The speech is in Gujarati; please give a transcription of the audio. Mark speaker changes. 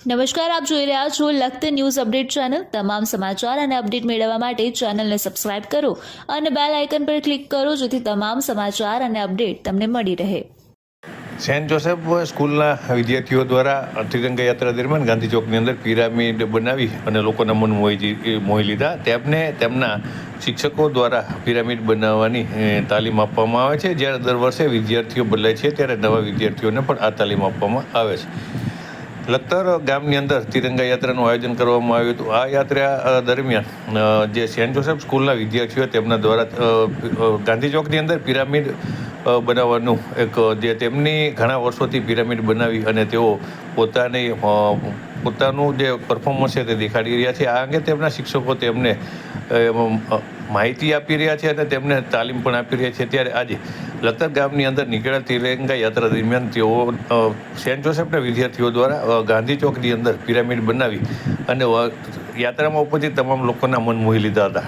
Speaker 1: નમસ્કાર, આપ જોઈ રહ્યા છો લખત ન્યૂઝ અપડેટ ચેનલ। તમામ સમાચાર અને અપડેટ મેળવવા માટે ચેનલને સબસ્ક્રાઇબ કરો અને બેલ આઇકન પર ક્લિક કરો જેથી તમામ સમાચાર અને અપડેટ તમને મળી રહે।
Speaker 2: સેન્ટ જોસેફ સ્કૂલના વિદ્યાર્થીઓ દ્વારા ત્રિરંગા યાત્રા દરમિયાન ગાંધી ચોકની અંદર પિરામિડ બનાવી અને લોકોના મન મોહી લીધા। તેમને તેમના શિક્ષકો દ્વારા પિરામિડ બનાવવાની તાલીમ આપવામાં આવે છે। જ્યારે દર વર્ષે વિદ્યાર્થીઓ બદલાય છે ત્યારે નવા વિદ્યાર્થીઓને પણ આ તાલીમ આપવામાં આવે છે। લખતર ગામની અંદર તિરંગા યાત્રાનું આયોજન કરવામાં આવ્યું હતું। આ યાત્રા દરમિયાન જે સેન્ટ જોસેફ સ્કૂલના વિદ્યાર્થીઓ તેમના દ્વારા ગાંધી ચોકની અંદર પિરામિડ બનાવવાનું જે તેમની ઘણા વર્ષોથી પિરામિડ બનાવી અને તેઓ પોતાનું જે પરફોર્મન્સ છે તે દેખાડી રહ્યા છે। આ અંગે તેમના શિક્ષકો તેમને માહિતી આપી રહ્યા છે અને તેમને તાલીમ પણ આપી રહ્યા છે। ત્યારે આજે લખતર ગામની અંદર નીકળેલા તિરંગા યાત્રા દરમિયાન તેઓ સેન્ટ જોસેફના વિદ્યાર્થીઓ દ્વારા ગાંધી ચોકની અંદર પિરામિડ બનાવી અને યાત્રામાં ઉપસ્થિત તમામ લોકોના મન મોહી લીધા હતા।